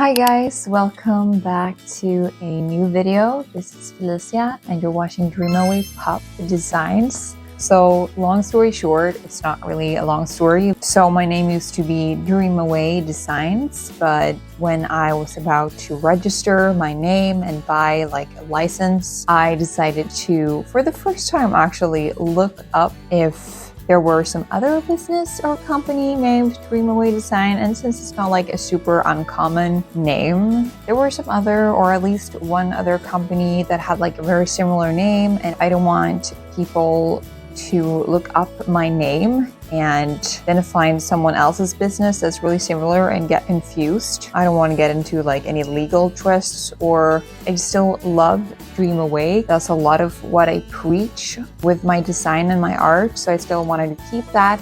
Hi guys, welcome back to a new video. This is Felicia and you're watching Dreamawaypup Designs. So long story short, it's not really a long story. So my name used to be Dreamaway Designs, but when I was about to register my name and buy like a license, I decided to, for the first time actually, look up if there were some other business or company named Dreamaway Design, and since it's not like a super uncommon name, there were some other, or at least one other company that had like a very similar name, and I don't want people to look up my name and then find someone else's business that's really similar and get confused. I don't want to get into like any legal twists, or I still love Dreamaway. That's a lot of what I preach with my design and my art, so I still wanted to keep that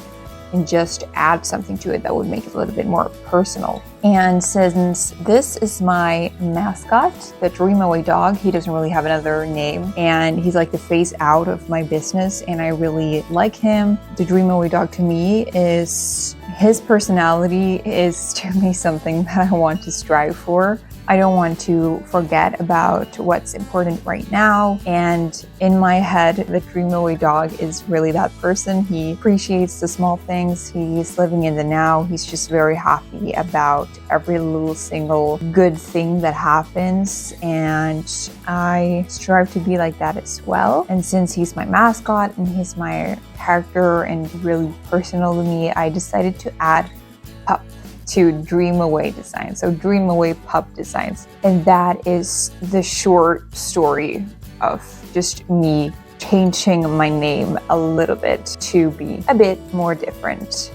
and just add something to it that would make it a little bit more personal. And since this is my mascot, the Dreamaway dog, he doesn't really have another name, and he's like the face out of my business, and I really like him. The Dreamaway dog to me is, his personality is to me something that I want to strive for. I don't want to forget about what's important right now. And in my head, the Dreamaway dog is really that person. He appreciates the small things. He's living in the now. He's just very happy about every little single good thing that happens. And I strive to be like that as well. And since he's my mascot and he's my character and really personal to me, I decided to add pup to Dreamaway Designs, so Dreamawaypup Designs. And that is the short story of just me changing my name a little bit to be a bit more different.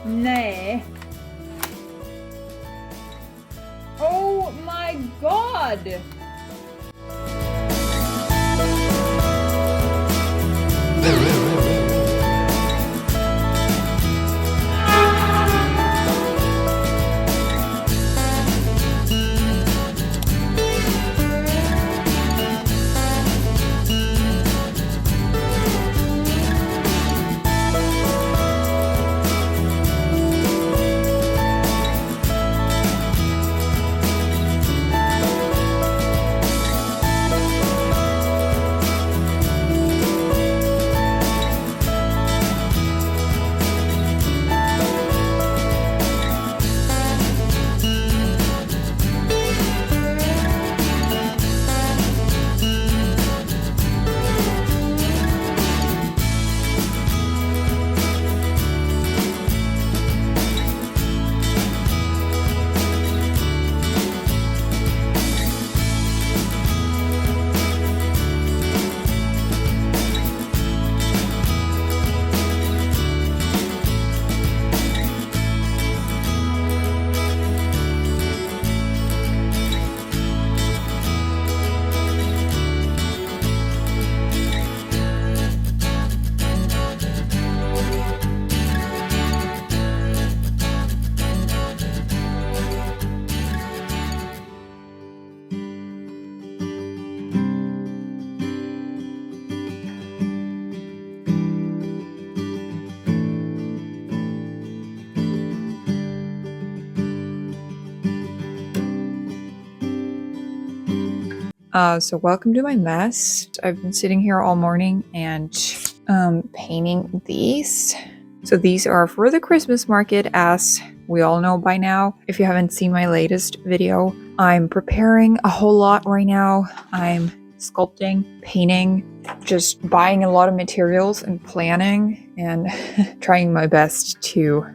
Nej. Oh my god! So welcome to my mess. I've been sitting here all morning and painting these. So these are for the Christmas market, as we all know by now. If you haven't seen my latest video, I'm preparing a whole lot right now. I'm sculpting, painting, just buying a lot of materials and planning and trying my best to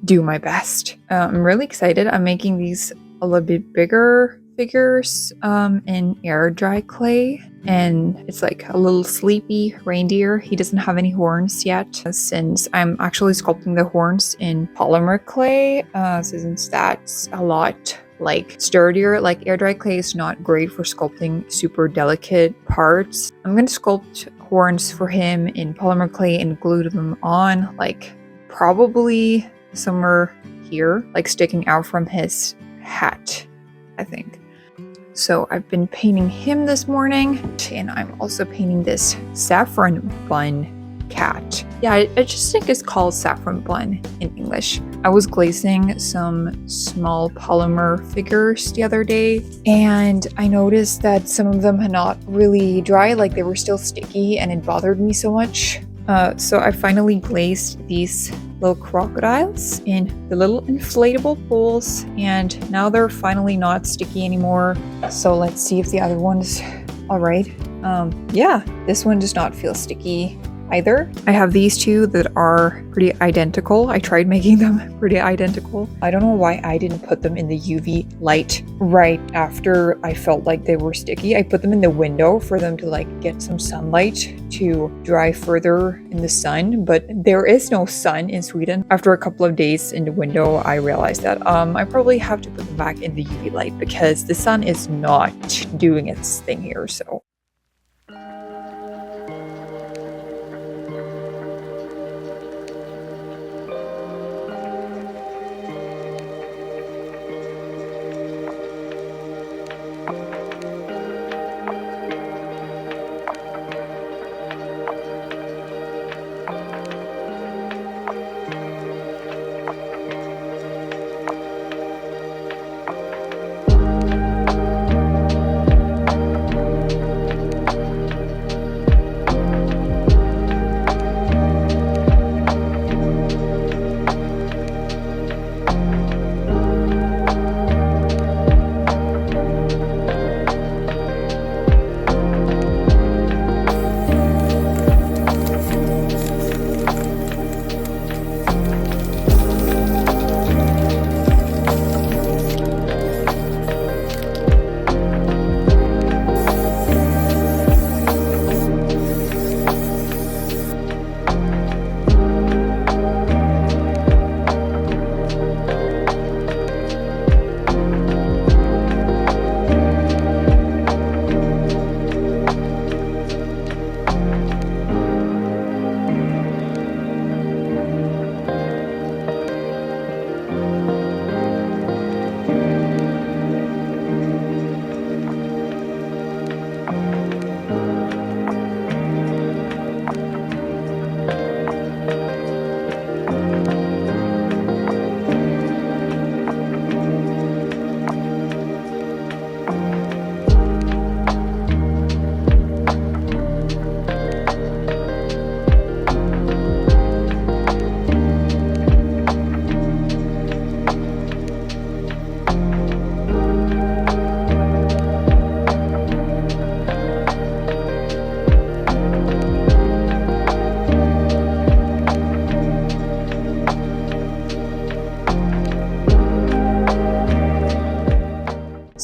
do my best. I'm really excited. I'm making these a little bit bigger figures in air dry clay, and it's like a little sleepy reindeer. He doesn't have any horns yet, since I'm actually sculpting the horns in polymer clay, since that's a lot like sturdier. Like air dry clay is not great for sculpting super delicate parts. I'm gonna sculpt horns for him in polymer clay and glue them on, like probably somewhere here, like sticking out from his hat, I think. So I've been painting him this morning, and I'm also painting this saffron bun cat. Yeah, I just think it's called saffron bun in English. I was glazing some small polymer figures the other day, and I noticed that some of them had not really dried, like they were still sticky, and it bothered me so much. So I finally glazed these little crocodiles in the little inflatable pools, and now they're finally not sticky anymore. So let's see if the other one's all right. Yeah, this one does not feel sticky either. I have these two that are pretty identical. I tried making them pretty identical. I don't know why I didn't put them in the UV light right after I felt like they were sticky. I put them in the window for them to like get some sunlight to dry further in the sun, but there is no sun in Sweden. After a couple of days in the window, I realized that I probably have to put them back in the UV light because the sun is not doing its thing here. So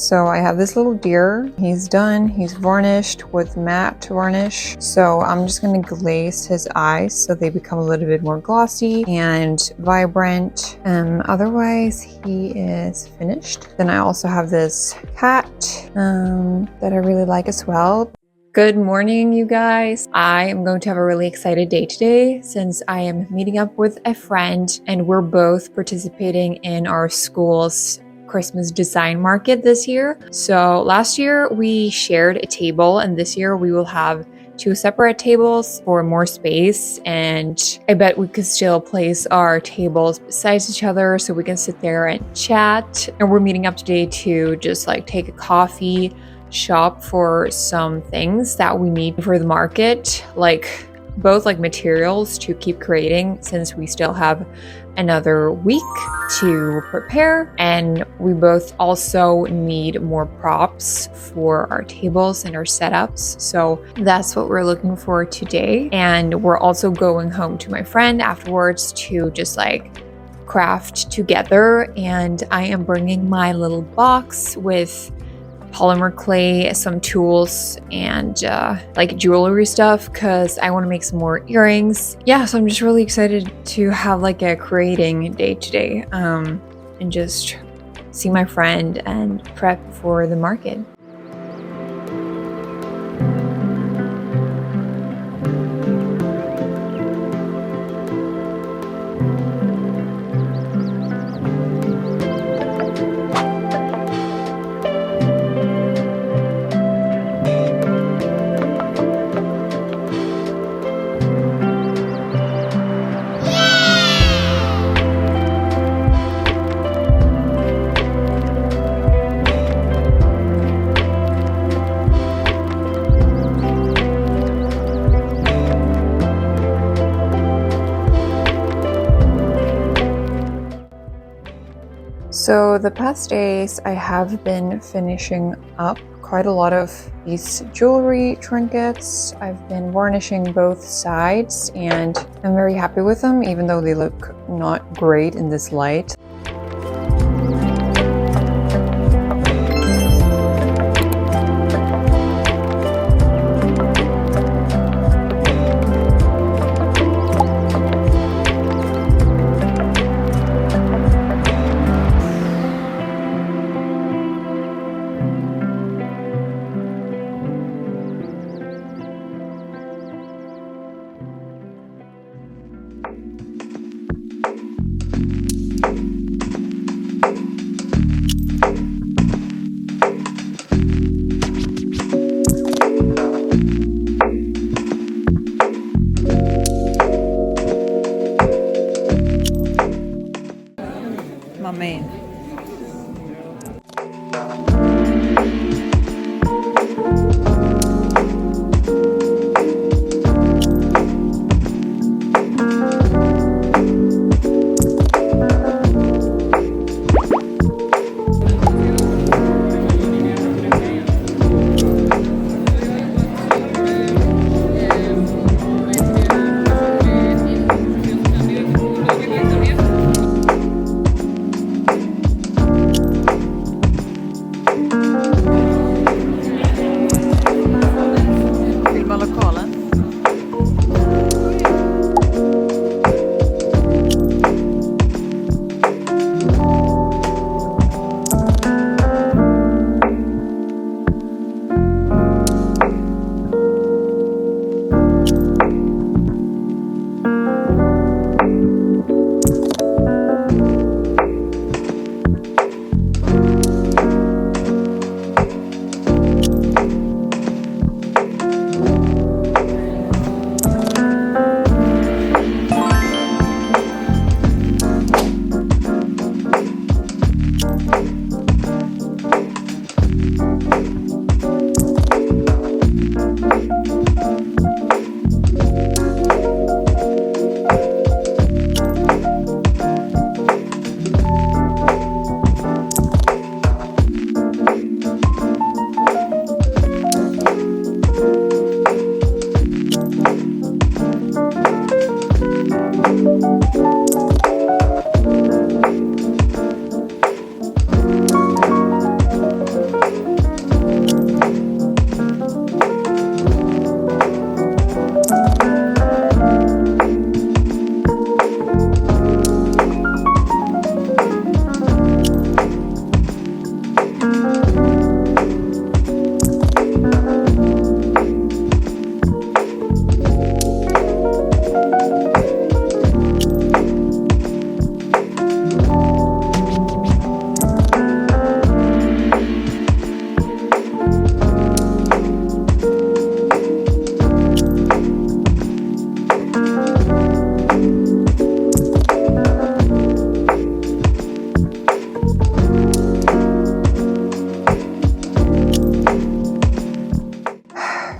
So I have this little deer. He's done. He's varnished with matte varnish. So I'm just going to glaze his eyes so they become a little bit more glossy and vibrant. Otherwise, he is finished. Then I also have this cat that I really like as well. Good morning, you guys. I am going to have a really excited day today since I am meeting up with a friend and we're both participating in our school's Christmas design market this year. So last year we shared a table, and this year we will have 2 separate tables for more space, and I bet we could still place our tables beside each other so we can sit there and chat. And we're meeting up today to just like take a coffee, shop for some things that we need for the market, like both like materials to keep creating since we still have another week to prepare, and we both also need more props for our tables and our setups. So that's what we're looking for today. And we're also going home to my friend afterwards to just like craft together, and I am bringing my little box with polymer clay, some tools, and like jewelry stuff because I want to make some more earrings. Yeah, so I'm just really excited to have like a creating day today, and just see my friend and prep for the market. So the past days I have been finishing up quite a lot of these jewelry trinkets. I've been varnishing both sides and I'm very happy with them, even though they look not great in this light. My man.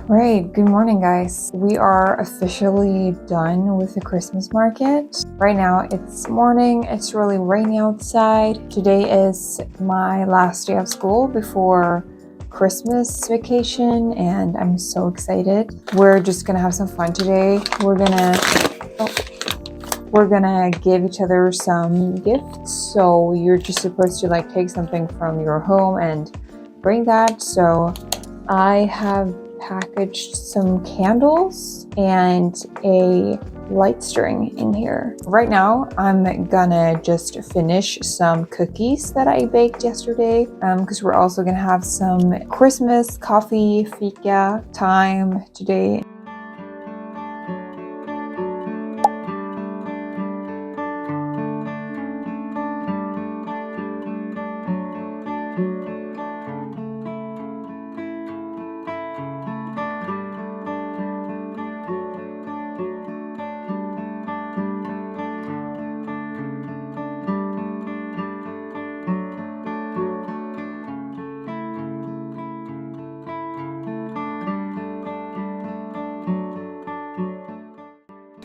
Right, good morning guys. We are officially done with the Christmas market. Right now it's morning, it's really rainy outside. Today is my last day of school before Christmas vacation and I'm so excited. We're just gonna have some fun today. We're gonna we're gonna give each other some gifts. So you're just supposed to like take something from your home and bring that. So I have packaged some candles and a light string in here. Right now, I'm gonna just finish some cookies that I baked yesterday because we're also gonna have some Christmas coffee fika time today.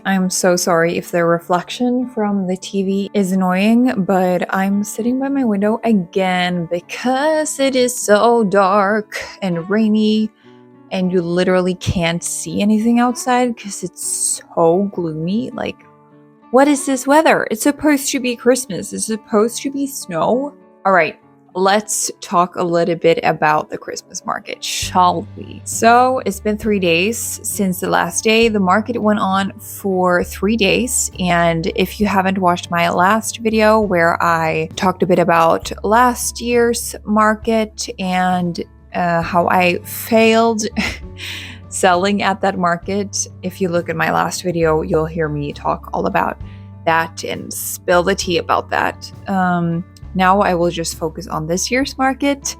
I'm so sorry if the reflection from the TV is annoying, but I'm sitting by my window again because it is so dark and rainy and you literally can't see anything outside because it's so gloomy. Like, what is this weather? It's supposed to be Christmas. It's supposed to be snow. All right. Let's talk a little bit about the Christmas market, shall we? So it's been 3 days since the last day. The market went on for 3 days. And if you haven't watched my last video where I talked a bit about last year's market and how I failed selling at that market, if you look at my last video, you'll hear me talk all about that and spill the tea about that. Now I will just focus on this year's market.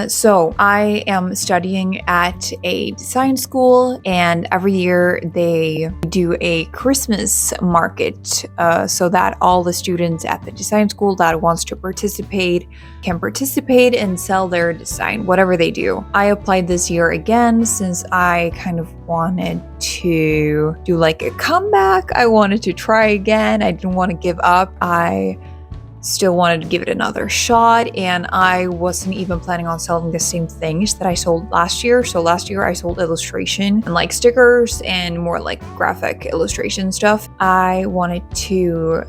So I am studying at a design school, and every year they do a Christmas market so that all the students at the design school that wants to participate can participate and sell their design, whatever they do. I applied this year again since I kind of wanted to do like a comeback. I wanted to try again. I didn't want to give up. I still wanted to give it another shot, and I wasn't even planning on selling the same things that I sold last year. So last year I sold illustration and like stickers and more like graphic illustration stuff. I wanted to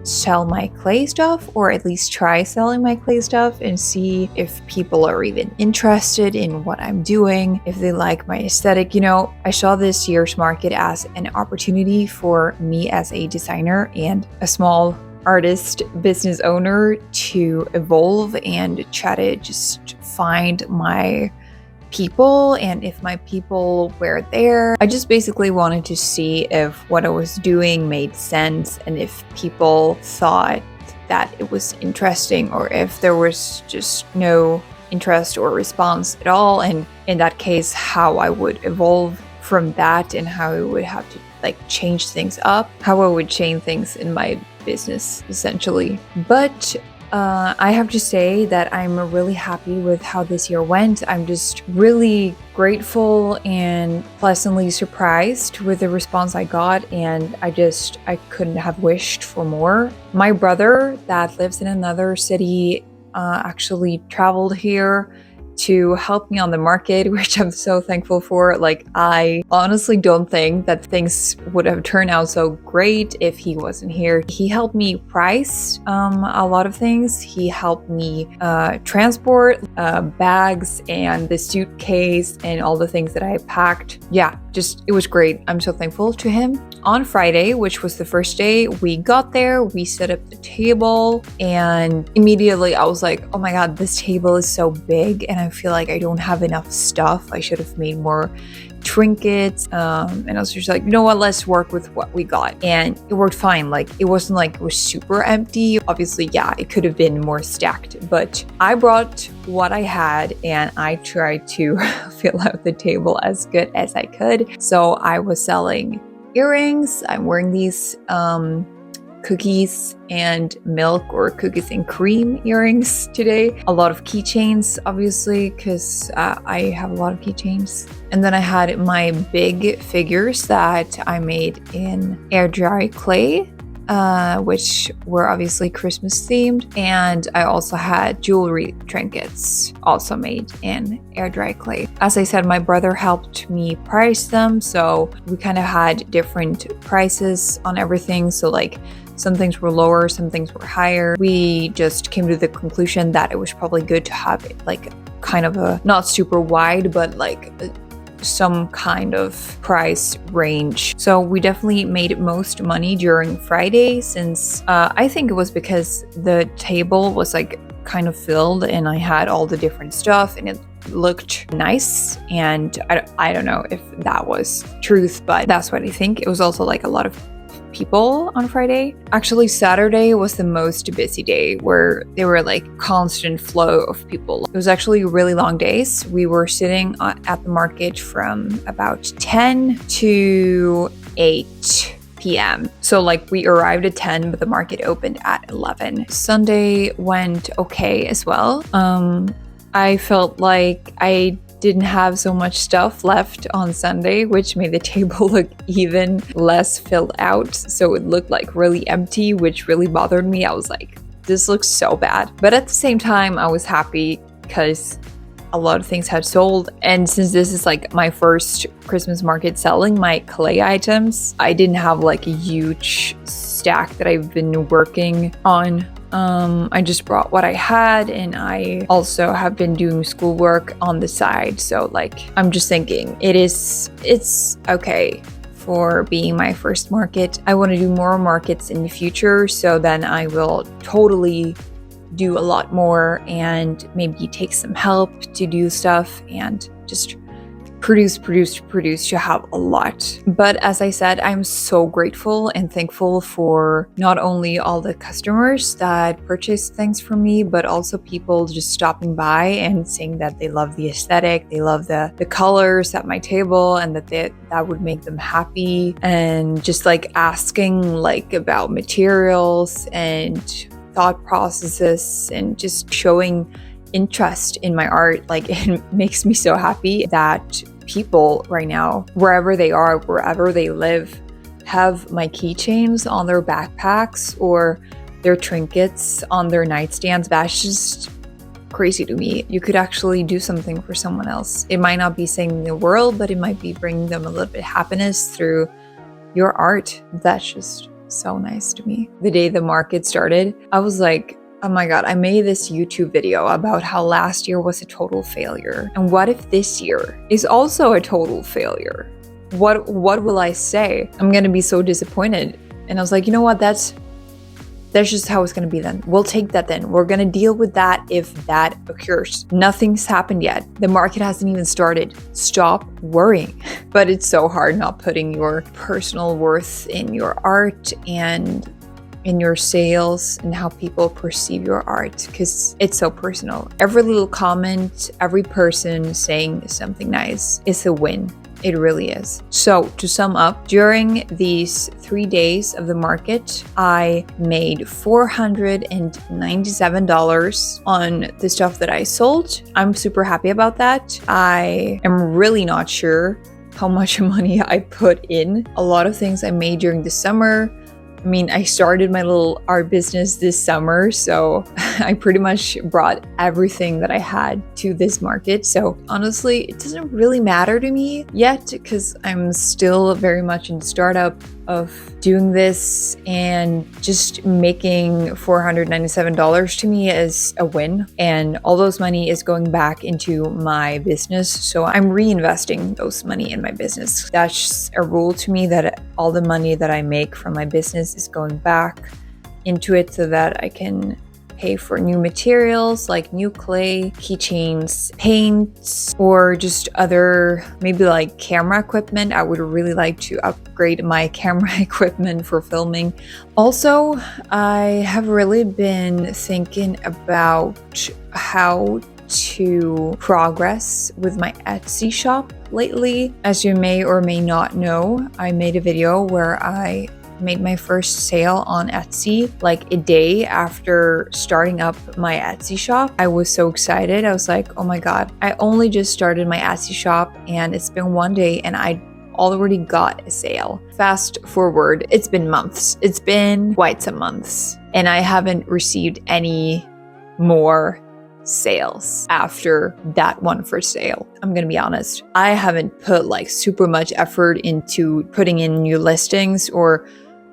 sell my clay stuff, or at least try selling my clay stuff and see if people are even interested in what I'm doing, if they like my aesthetic. You know, I saw this year's market as an opportunity for me as a designer and a small artist business owner to evolve and try to just find my people, and if my people were there. I just basically wanted to see if what I was doing made sense and if people thought that it was interesting, or if there was just no interest or response at all, and in that case how I would evolve from that and how I would have to like change things up, how I would change things in my business essentially. But I have to say that I'm really happy with how this year went. I'm just really grateful and pleasantly surprised with the response I got, and I couldn't have wished for more. My brother that lives in another city actually traveled here to help me on the market, which I'm so thankful for. Like, I honestly don't think that things would have turned out so great if he wasn't here. He helped me price a lot of things. He helped me transport bags and the suitcase and all the things that I packed. Yeah, just it was great. I'm so thankful to him. On Friday, which was the first day, we got there, we set up the table, and immediately I was like, oh my god, this table is so big and I feel like I don't have enough stuff. I should have made more trinkets, and I was just like, you know what, let's work with what we got. And it worked fine. Like, it wasn't like it was super empty. Obviously, yeah, it could have been more stacked, but I brought what I had and I tried to fill out the table as good as I could. So I was selling earrings. I'm wearing these cookies and milk, or cookies and cream earrings today. A lot of keychains, obviously, because I have a lot of keychains. And then I had my big figures that I made in air dry clay. which were obviously Christmas themed. And I also had jewelry trinkets, also made in air dry clay. As I said, my brother helped me price them, so we kind of had different prices on everything. So like some things were lower, some things were higher. We just came to the conclusion that it was probably good to have like kind of a, not super wide, but like some kind of price range. So we definitely made most money during Friday, since I think it was because the table was like kind of filled and I had all the different stuff and it looked nice. And I don't know if that was truth, but that's what I think. It was also like a lot of people on Friday. Actually, Saturday was the most busy day, where there were like constant flow of people. It was actually really long days. We were sitting at the market from about 10 to 8 p.m. So like we arrived at 10, but the market opened at 11. Sunday went okay as well. I felt like I didn't have so much stuff left on Sunday, which made the table look even less filled out. So it looked like really empty, which really bothered me. I was like, this looks so bad. But at the same time, I was happy because a lot of things had sold. And since this is like my first Christmas market selling my clay items, I didn't have like a huge stack that I've been working on. I just brought what I had, and I also have been doing schoolwork on the side. So like, I'm just thinking it's okay for being my first market. I want to do more markets in the future, so then I will totally do a lot more and maybe take some help to do stuff and just produce to have a lot. But as I said, I'm so grateful and thankful for not only all the customers that purchase things from me, but also people just stopping by and saying that they love the aesthetic, they love the colors at my table, and that would make them happy, and just like asking like about materials and thought processes and just showing interest in my art. Like, it makes me so happy that people right now, wherever they are, wherever they live, have my keychains on their backpacks or their trinkets on their nightstands. That's just crazy to me. You could actually do something for someone else. It might not be saving the world, but it might be bringing them a little bit of happiness through your art. That's just so nice to me. The day the market started, I was like, oh my god, I made this YouTube video about how last year was a total failure. And what if this year is also a total failure? What will I say? I'm gonna be so disappointed. And I was like, you know what, that's just how it's gonna be then. We'll take that then. We're gonna deal with that if that occurs. Nothing's happened yet. The market hasn't even started. Stop worrying. But it's so hard not putting your personal worth in your art and in your sales and how people perceive your art, because it's so personal. Every little comment, every person saying something nice is a win. It really is. So to sum up, during these 3 days of the market, I made $497 on the stuff that I sold. I'm super happy about that. I am really not sure how much money I put in. A lot of things I made during the summer. I mean, I started my little art business this summer, so I pretty much brought everything that I had to this market. So honestly, it doesn't really matter to me yet, because I'm still very much in the startup of doing this, and just making $497 to me is a win. And all those money is going back into my business. So I'm reinvesting those money in my business. That's a rule to me, that all the money that I make from my business is going back into it so that I can pay for new materials like new clay, keychains, paints, or just other maybe like camera equipment. I would really like to upgrade my camera equipment for filming. Also, I have really been thinking about how to progress with my Etsy shop lately. As you may or may not know, I made a video where I made my first sale on Etsy like a day after starting up my Etsy shop. I was so excited. I was like, oh my god, I only just started my Etsy shop and it's been 1 day and I already got a sale. Fast forward, it's been months. It's been quite some months. And I haven't received any more sales after that one first sale. I'm gonna be honest. I haven't put like super much effort into putting in new listings or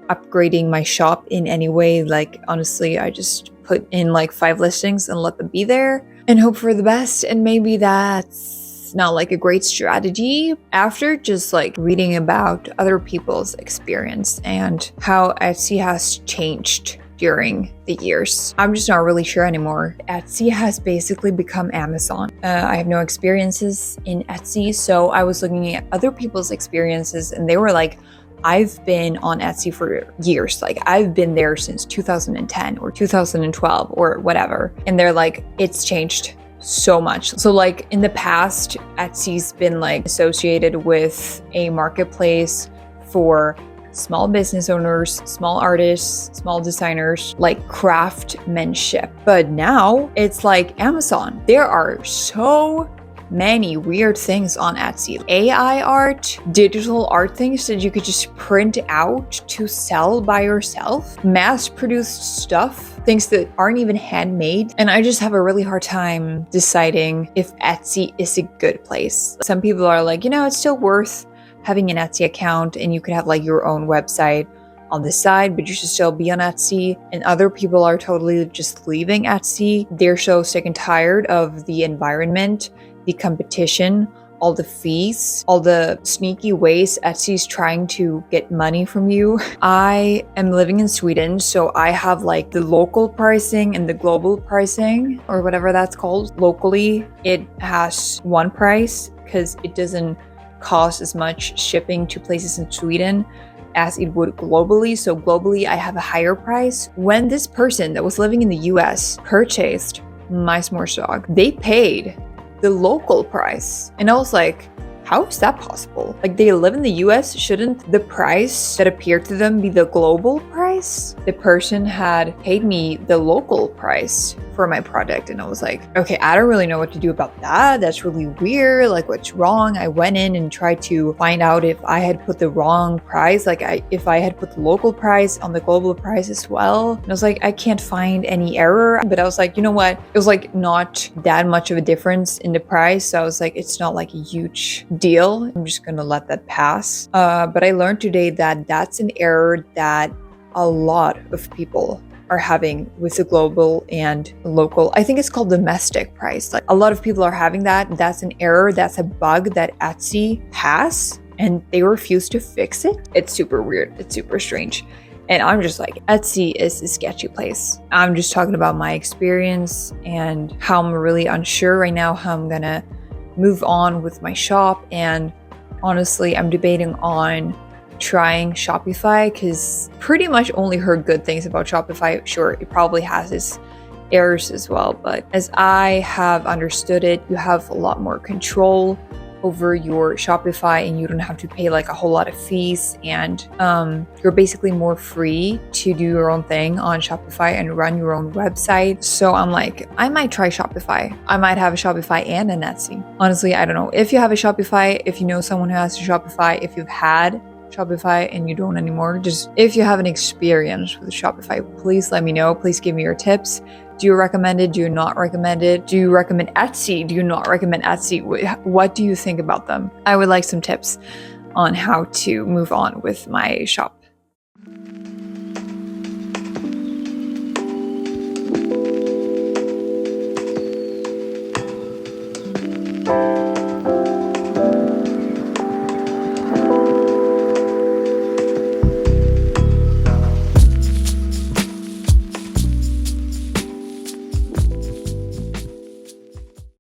upgrading my shop in any way. Like honestly, I just put in like 5 listings and let them be there and hope for the best. And maybe that's not like a great strategy. After just like reading about other people's experience and how Etsy has changed during the years, I'm just not really sure anymore. Etsy has basically become Amazon. I have no experiences in Etsy, so I was looking at other people's experiences and they were like, I've been on Etsy for years. Like I've been there since 2010 or 2012 or whatever. And they're like, it's changed so much. So like in the past, Etsy's been like associated with a marketplace for small business owners, small artists, small designers, like craftsmanship. But now it's like Amazon. There are so many weird things on Etsy. AI art, digital art things that you could just print out to sell by yourself, mass-produced stuff, things that aren't even handmade. And I just have a really hard time deciding if Etsy is a good place. Some people are like, you know, it's still worth having an Etsy account and you could have like your own website on the side, but you should still be on Etsy. And other people are totally just leaving Etsy. They're so sick and tired of the environment, the competition, all the fees, all the sneaky ways Etsy's trying to get money from you. I am living in Sweden, so I have like the local pricing and the global pricing, or whatever that's called. Locally, it has one price because it doesn't cost as much shipping to places in Sweden as it would globally. So globally, I have a higher price. When this person that was living in the US purchased my s'mores dog, they paid the local price. And I was like, how is that possible? Like they live in the US, shouldn't the price that appeared to them be the global price? The person had paid me the local price for my product. And I was like, okay, I don't really know what to do about that. That's really weird. Like what's wrong? I went in and tried to find out if I had put the wrong price. Like if I had put the local price on the global price as well. And I was like, I can't find any error. But I was like, you know what? It was like not that much of a difference in the price. So I was like, it's not like a huge deal. I'm just gonna let that pass. But I learned today that that's an error that a lot of people are having with the global and local. I think it's called domestic price. Like a lot of people are having that. That's an error. That's a bug that Etsy has and they refuse to fix it. It's super weird. It's super strange. And I'm just like, Etsy is a sketchy place. I'm just talking about my experience and how I'm really unsure right now how I'm gonna move on with my shop. And honestly, I'm debating on trying Shopify because pretty much only heard good things about Shopify. Sure, it probably has its errors as well, but as I have understood it, you have a lot more control over your Shopify and you don't have to pay like a whole lot of fees, and you're basically more free to do your own thing on Shopify and run your own website. So I'm like, I might try Shopify. I might have a Shopify and an Etsy. Honestly, I don't know. If you have a Shopify, if you know someone who has a Shopify, if you've had Shopify and you don't anymore, just if you have an experience with Shopify, please let me know. Please give me your tips. Do you recommend it? Do you not recommend it? Do you recommend Etsy? Do you not recommend Etsy? What do you think about them? I would like some tips on how to move on with my shop.